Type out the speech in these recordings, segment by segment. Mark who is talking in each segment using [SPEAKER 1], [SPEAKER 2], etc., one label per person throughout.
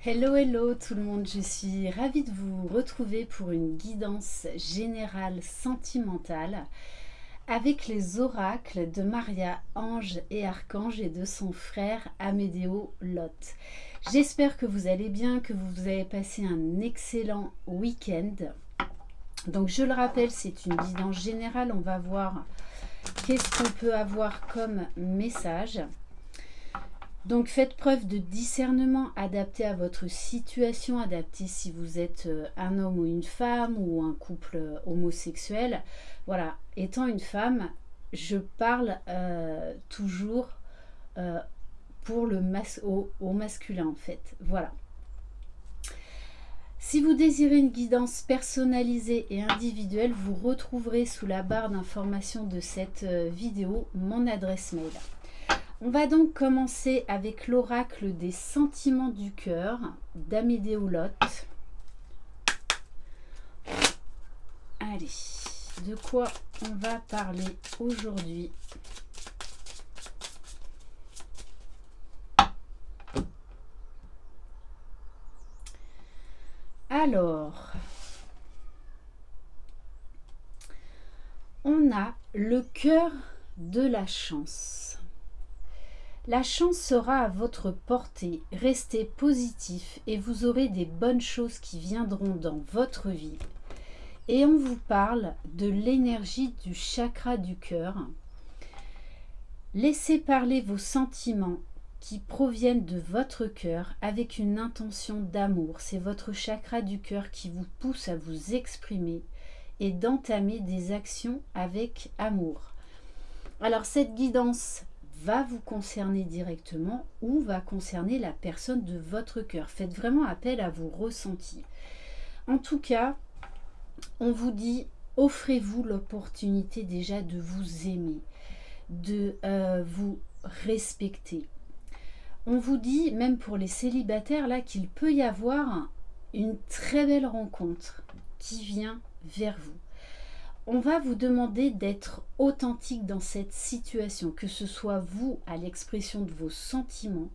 [SPEAKER 1] Hello, hello tout le monde, je suis ravie de vous retrouver pour une guidance générale sentimentale avec les oracles de Maria, ange et archange et de son frère Amédéo Lot. J'espère que vous allez bien, que vous avez passé un excellent week-end. Donc je le rappelle, c'est une guidance générale, on va voir qu'est-ce qu'on peut avoir comme message. Donc faites preuve de discernement adapté à votre situation, adapté si vous êtes un homme ou une femme ou un couple homosexuel. Voilà, étant une femme, je parle toujours pour le au masculin en fait. Voilà. Si vous désirez une guidance personnalisée et individuelle, vous retrouverez sous la barre d'information de cette vidéo mon adresse mail. On va donc commencer avec l'oracle des sentiments du cœur d'Amédéo Lot. Allez, de quoi on va parler aujourd'hui? Alors, on a le cœur de la chance. La chance sera à votre portée, restez positif et vous aurez des bonnes choses qui viendront dans votre vie. Et on vous parle de l'énergie du chakra du cœur. Laissez parler vos sentiments qui proviennent de votre cœur avec une intention d'amour. C'est votre chakra du cœur qui vous pousse à vous exprimer et d'entamer des actions avec amour. Alors cette guidance va vous concerner directement ou va concerner la personne de votre cœur. Faites vraiment appel à vos ressentis. En tout cas, on vous dit, offrez-vous l'opportunité déjà de vous aimer, de vous respecter. On vous dit, même pour les célibataires, là, qu'il peut y avoir une très belle rencontre qui vient vers vous. On va vous demander d'être authentique dans cette situation, que ce soit vous à l'expression de vos sentiments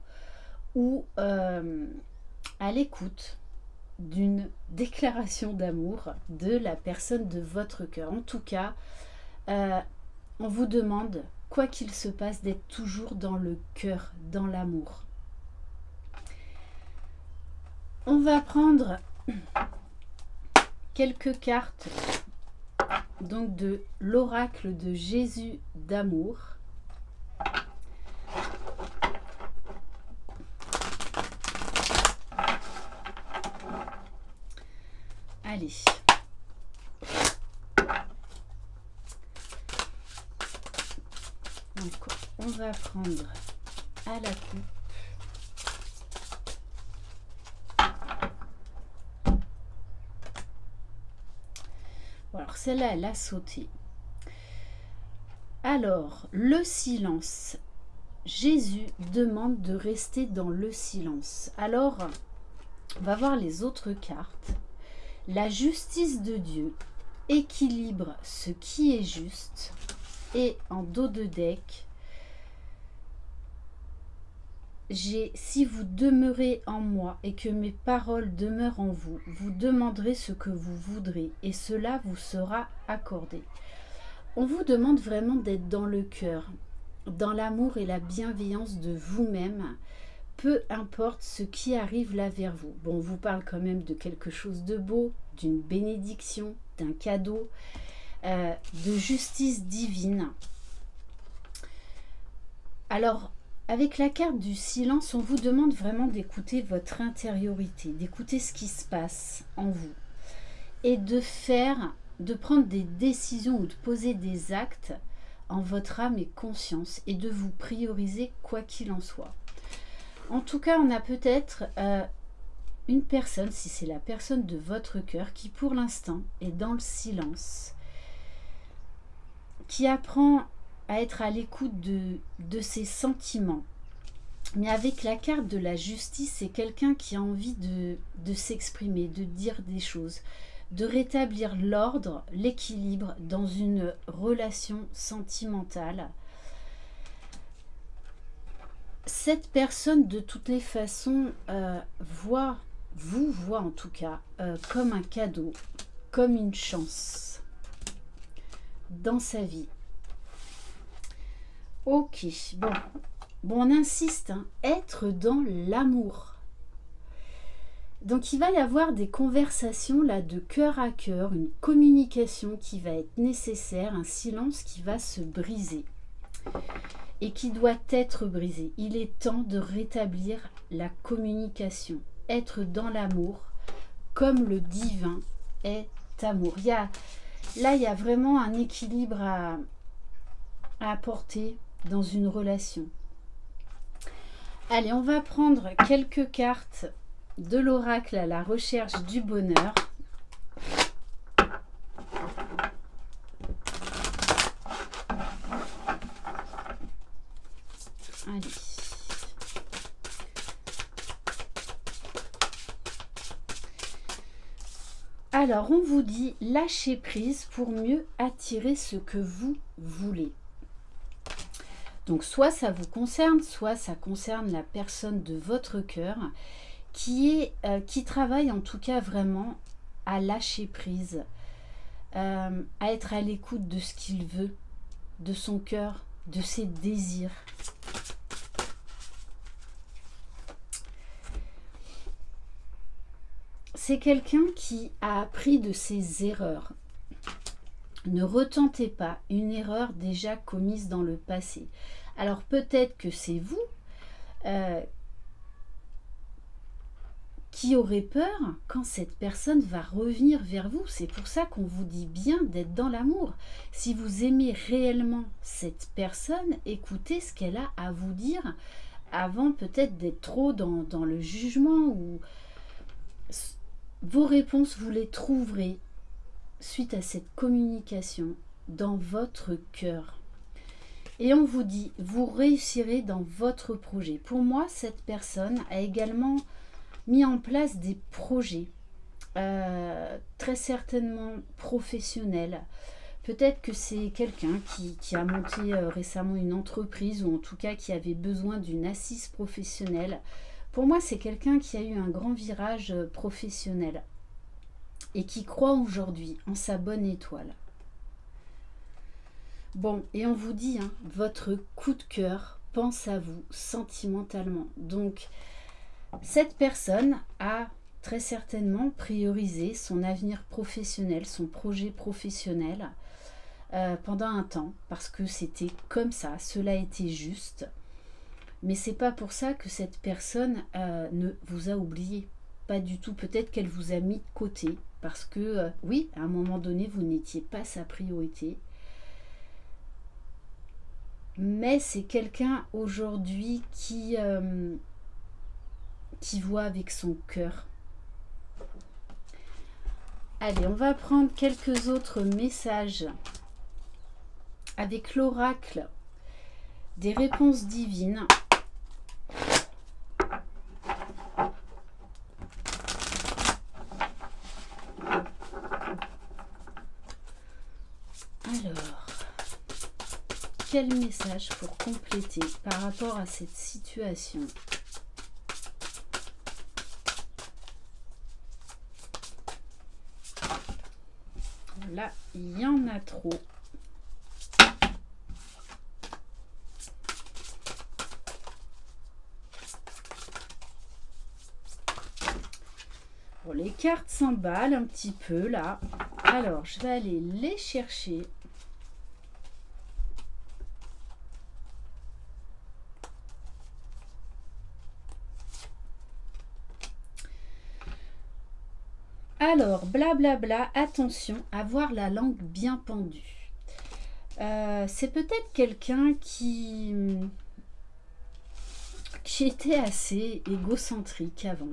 [SPEAKER 1] ou à l'écoute d'une déclaration d'amour de la personne de votre cœur. En tout cas, on vous demande, quoi qu'il se passe, d'être toujours dans le cœur, dans l'amour. On va prendre quelques cartes donc de l'oracle de Jésus d'amour. Allez. Donc, on va prendre à la coupe. Alors celle-là, elle a sauté. Alors, le silence. Jésus demande de rester dans le silence. Alors, on va voir les autres cartes. La justice de Dieu équilibre ce qui est juste. Et en dos de deck, j'ai, si vous demeurez en moi et que mes paroles demeurent en vous, vous demanderez ce que vous voudrez et cela vous sera accordé. On vous demande vraiment d'être dans le cœur, dans l'amour et la bienveillance de vous-même, peu importe ce qui arrive là vers vous. Bon, on vous parle quand même de quelque chose de beau, d'une bénédiction, d'un cadeau, de justice divine. Alors, avec la carte du silence, on vous demande vraiment d'écouter votre intériorité, d'écouter ce qui se passe en vous et de prendre des décisions ou de poser des actes en votre âme et conscience et de vous prioriser quoi qu'il en soit. En tout cas, on a peut-être une personne, si c'est la personne de votre cœur, qui pour l'instant est dans le silence, qui apprend à être à l'écoute de ses sentiments. Mais avec la carte de la justice, c'est quelqu'un qui a envie de s'exprimer, de dire des choses, de rétablir l'ordre, l'équilibre dans une relation sentimentale. Cette personne, de toutes les façons, vous voit en tout cas comme un cadeau, comme une chance dans sa vie. Ok, bon, on insiste, hein, être dans l'amour. Donc il va y avoir des conversations là de cœur à cœur, une communication qui va être nécessaire, un silence qui va se briser et qui doit être brisé. Il est temps de rétablir la communication, être dans l'amour comme le divin est amour. Là, il y a vraiment un équilibre à apporter dans une relation. Allez, on va prendre quelques cartes de l'oracle à la recherche du bonheur. Allez. Alors, on vous dit lâcher prise pour mieux attirer ce que vous voulez. Donc, soit ça vous concerne, soit ça concerne la personne de votre cœur qui travaille en tout cas vraiment à lâcher prise, à être à l'écoute de ce qu'il veut, de son cœur, de ses désirs. C'est quelqu'un qui a appris de ses erreurs. Ne retentez pas une erreur déjà commise dans le passé. Alors peut-être que c'est vous qui aurez peur quand cette personne va revenir vers vous. C'est pour ça qu'on vous dit bien d'être dans l'amour. Si vous aimez réellement cette personne, écoutez ce qu'elle a à vous dire avant peut-être d'être trop dans le jugement. Ou vos réponses, vous les trouverez suite à cette communication dans votre cœur. Et on vous dit, vous réussirez dans votre projet. Pour moi, cette personne a également mis en place des projets, très certainement professionnels. Peut-être que c'est quelqu'un qui a monté récemment une entreprise, ou en tout cas qui avait besoin d'une assise professionnelle. Pour moi, c'est quelqu'un qui a eu un grand virage professionnel et qui croit aujourd'hui en sa bonne étoile. Bon, et on vous dit, hein, votre coup de cœur pense à vous sentimentalement. Donc, cette personne a très certainement priorisé son avenir professionnel, son projet professionnel pendant un temps, parce que c'était comme ça, cela était juste. Mais c'est pas pour ça que cette personne ne vous a oublié. Pas du tout. Peut-être qu'elle vous a mis de côté parce que, oui, à un moment donné, vous n'étiez pas sa priorité. Mais c'est quelqu'un aujourd'hui qui voit avec son cœur. Allez, on va prendre quelques autres messages avec l'oracle des réponses divines. Alors, quel message pour compléter par rapport à cette situation? Là, il y en a trop. Bon, les cartes s'emballent un petit peu là. Alors, je vais aller les chercher. Alors, blablabla, attention, avoir la langue bien pendue. C'est peut-être quelqu'un qui était assez égocentrique avant.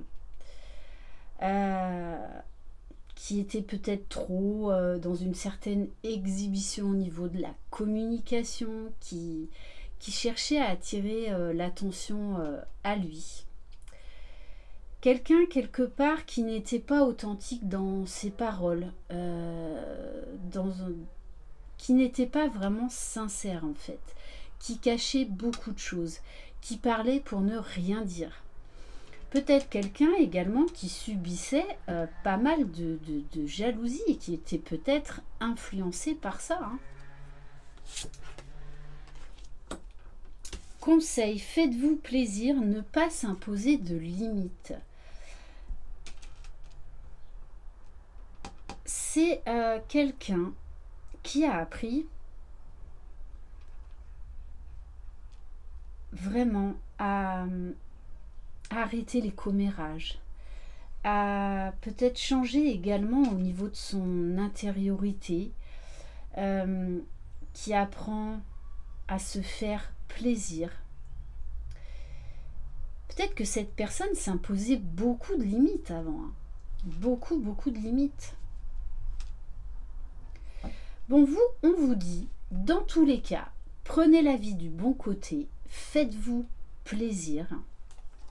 [SPEAKER 1] Qui était peut-être trop dans une certaine exhibition au niveau de la communication, qui cherchait à attirer l'attention à lui. Quelqu'un, quelque part, qui n'était pas authentique dans ses paroles, qui n'était pas vraiment sincère, en fait, qui cachait beaucoup de choses, qui parlait pour ne rien dire. Peut-être quelqu'un également qui subissait pas mal de jalousie et qui était peut-être influencé par ça. Hein. Conseil, faites-vous plaisir, ne pas s'imposer de limites. C'est quelqu'un qui a appris vraiment à arrêter les commérages, à peut-être changer également au niveau de son intériorité, qui apprend à se faire plaisir. Peut-être que cette personne s'imposait beaucoup de limites avant, hein. Beaucoup de limites. Bon, on vous dit, dans tous les cas, prenez la vie du bon côté, faites-vous plaisir,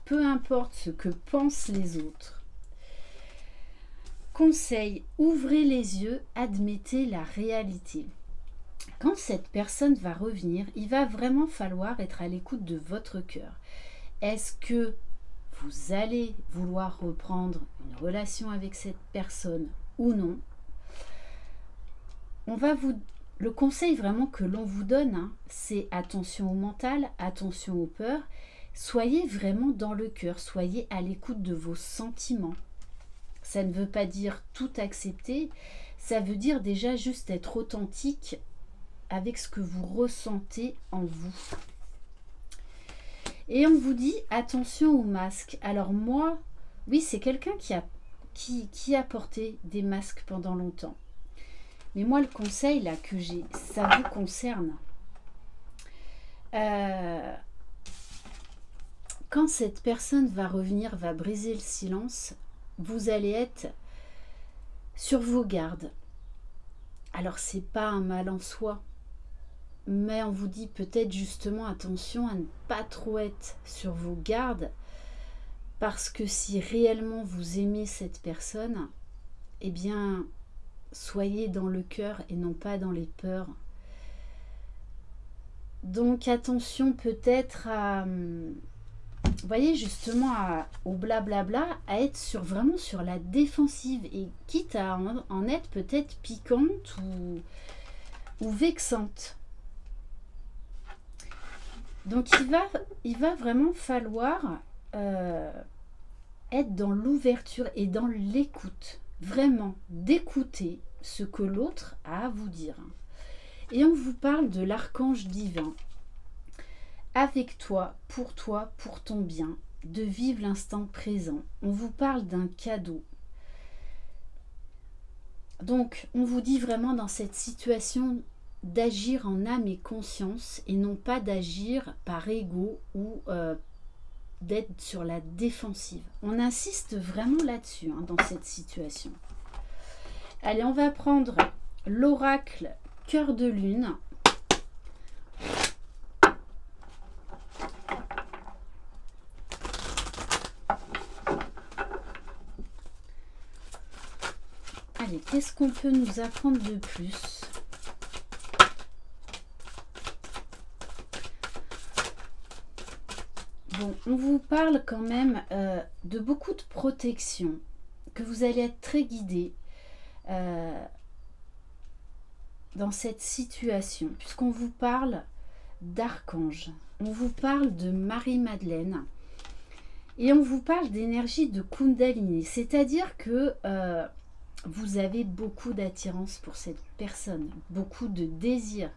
[SPEAKER 1] peu importe ce que pensent les autres. Conseil, ouvrez les yeux, admettez la réalité. Quand cette personne va revenir, il va vraiment falloir être à l'écoute de votre cœur. Est-ce que vous allez vouloir reprendre une relation avec cette personne ou non? Le conseil vraiment que l'on vous donne, hein, c'est attention au mental, attention aux peurs. Soyez vraiment dans le cœur, soyez à l'écoute de vos sentiments. Ça ne veut pas dire tout accepter, ça veut dire déjà juste être authentique avec ce que vous ressentez en vous. Et on vous dit attention aux masques. Alors moi, oui, c'est quelqu'un qui a porté des masques pendant longtemps. Mais moi, le conseil là que j'ai, ça vous concerne. Quand cette personne va revenir, va briser le silence, vous allez être sur vos gardes. Alors, c'est pas un mal en soi, mais on vous dit peut-être justement attention à ne pas trop être sur vos gardes, parce que si réellement vous aimez cette personne, eh bien, soyez dans le cœur et non pas dans les peurs. Donc attention peut-être à, vous voyez, justement au blablabla, à être vraiment sur la défensive, et quitte à en être peut-être piquante ou vexante. Donc il va vraiment falloir être dans l'ouverture et dans l'écoute. Vraiment d'écouter ce que l'autre a à vous dire. Et on vous parle de l'archange divin. Avec toi, pour ton bien, de vivre l'instant présent. On vous parle d'un cadeau. Donc, on vous dit vraiment dans cette situation d'agir en âme et conscience et non pas d'agir par ego ou d'être sur la défensive. On insiste vraiment là-dessus, hein, dans cette situation. Allez, on va prendre l'oracle cœur de lune. Allez, qu'est-ce qu'on peut nous apprendre de plus ? Bon, on vous parle quand même de beaucoup de protection, que vous allez être très guidé dans cette situation, puisqu'on vous parle d'archange, on vous parle de Marie-Madeleine, et on vous parle d'énergie de Kundalini, c'est-à-dire que vous avez beaucoup d'attirance pour cette personne, beaucoup de désir.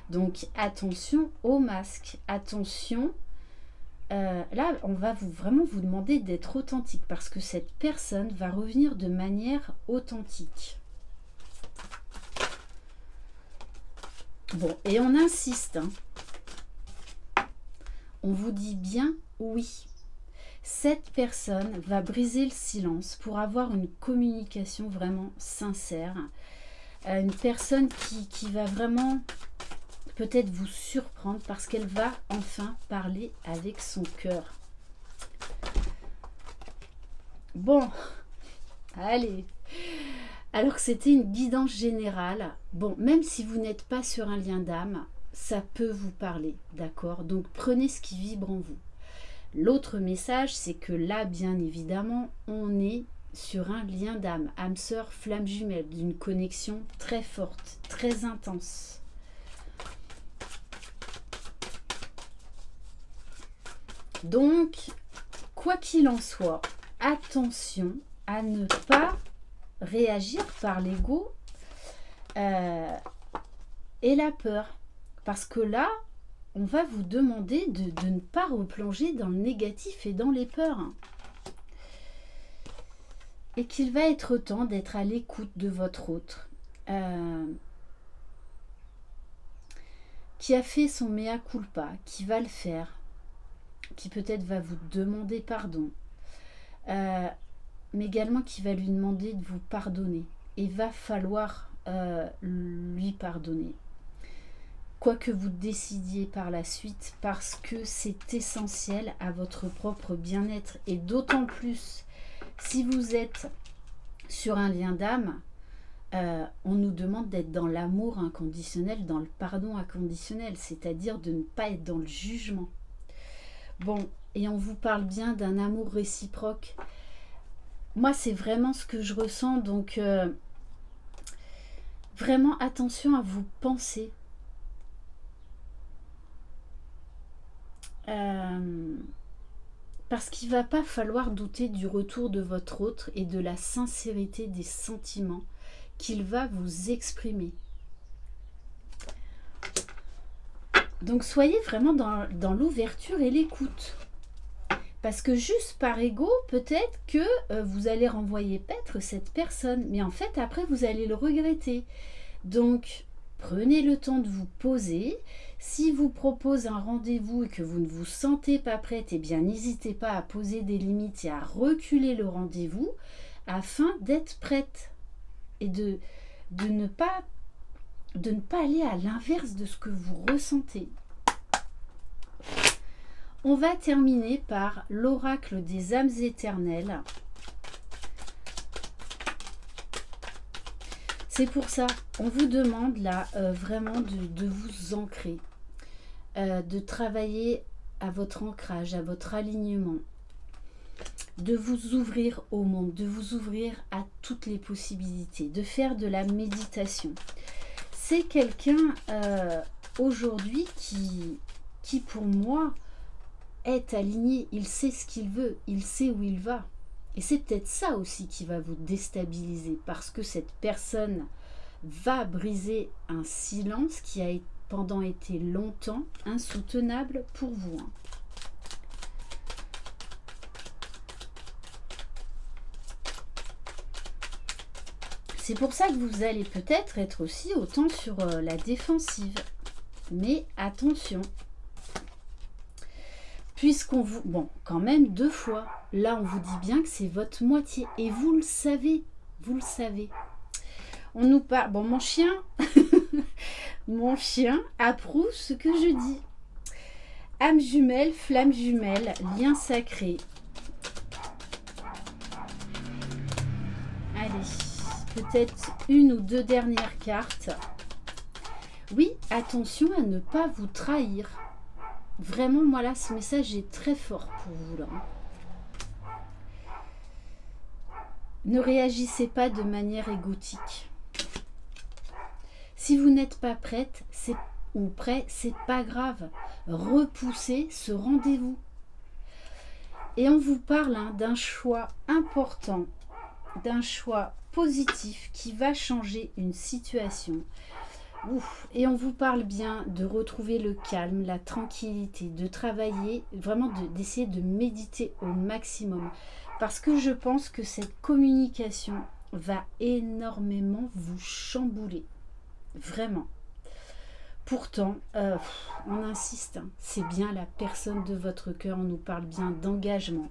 [SPEAKER 1] Donc attention au masque, attention. Là, on va vraiment vous demander d'être authentique, parce que cette personne va revenir de manière authentique. Bon, et on insiste, hein. On vous dit bien oui. Cette personne va briser le silence pour avoir une communication vraiment sincère. Une personne qui va vraiment peut-être vous surprendre parce qu'elle va enfin parler avec son cœur. Bon, allez. Alors que c'était une guidance générale, bon, même si vous n'êtes pas sur un lien d'âme, ça peut vous parler, d'accord? Donc prenez ce qui vibre en vous. L'autre message, c'est que là, bien évidemment, on est sur un lien d'âme, âme sœur, flamme jumelle, d'une connexion très forte, très intense. Donc, quoi qu'il en soit, attention à ne pas réagir par l'ego et la peur. Parce que là, on va vous demander de ne pas replonger dans le négatif et dans les peurs. Et qu'il va être temps d'être à l'écoute de votre autre. Qui a fait son mea culpa, qui va le faire, qui peut-être va vous demander pardon, mais également qui va lui demander de vous pardonner. Et va falloir lui pardonner. Quoi que vous décidiez par la suite, parce que c'est essentiel à votre propre bien-être. Et d'autant plus, si vous êtes sur un lien d'âme, on nous demande d'être dans l'amour inconditionnel, dans le pardon inconditionnel, c'est-à-dire de ne pas être dans le jugement. Bon, et on vous parle bien d'un amour réciproque. Moi, c'est vraiment ce que je ressens, donc vraiment attention à vous penser. Parce qu'il ne va pas falloir douter du retour de votre autre et de la sincérité des sentiments qu'il va vous exprimer. Donc soyez vraiment dans l'ouverture et l'écoute. Parce que juste par ego, peut-être que vous allez renvoyer paître cette personne. Mais en fait, après, vous allez le regretter. Donc, prenez le temps de vous poser. Si vous propose un rendez-vous et que vous ne vous sentez pas prête, eh bien, n'hésitez pas à poser des limites et à reculer le rendez-vous afin d'être prête. Et de ne pas aller à l'inverse de ce que vous ressentez. On va terminer par l'oracle des âmes éternelles. C'est pour ça, on vous demande là vraiment de vous ancrer, de travailler à votre ancrage, à votre alignement, de vous ouvrir au monde, de vous ouvrir à toutes les possibilités, de faire de la méditation. C'est quelqu'un aujourd'hui qui pour moi est aligné, il sait ce qu'il veut, il sait où il va. Et c'est peut-être ça aussi qui va vous déstabiliser, parce que cette personne va briser un silence qui a pendant été longtemps insoutenable pour vous. C'est pour ça que vous allez peut-être être aussi autant sur la défensive. Mais attention, puisqu'on vous... Bon, quand même 2 fois. Là, on vous dit bien que c'est votre moitié. Et vous le savez. Vous le savez. On nous parle... Bon, mon chien... mon chien approuve ce que je dis. Âme jumelle, flamme jumelle, lien sacré. Allez, peut-être 1 ou 2 dernières cartes. Oui, attention à ne pas vous trahir. Vraiment, moi là, ce message est très fort pour vous là. Ne réagissez pas de manière égotique. Si vous n'êtes pas prête ou prêt, c'est pas grave. Repoussez ce rendez-vous. Et on vous parle d'un choix important, d'un choix positif qui va changer une situation. Ouf. Et on vous parle bien de retrouver le calme, la tranquillité, de travailler, vraiment d'essayer de méditer au maximum. Parce que je pense que cette communication va énormément vous chambouler. Vraiment. Pourtant, on insiste, hein, c'est bien la personne de votre cœur. On nous parle bien d'engagement,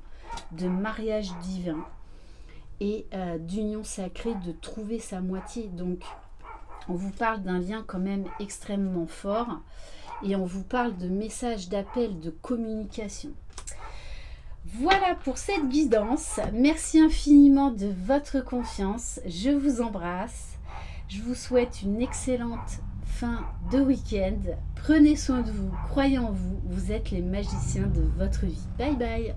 [SPEAKER 1] de mariage divin et d'union sacrée, de trouver sa moitié. Donc, on vous parle d'un lien quand même extrêmement fort et on vous parle de messages d'appel, de communication. Voilà pour cette guidance. Merci infiniment de votre confiance. Je vous embrasse. Je vous souhaite une excellente fin de week-end. Prenez soin de vous, croyez en vous, vous êtes les magiciens de votre vie. Bye bye.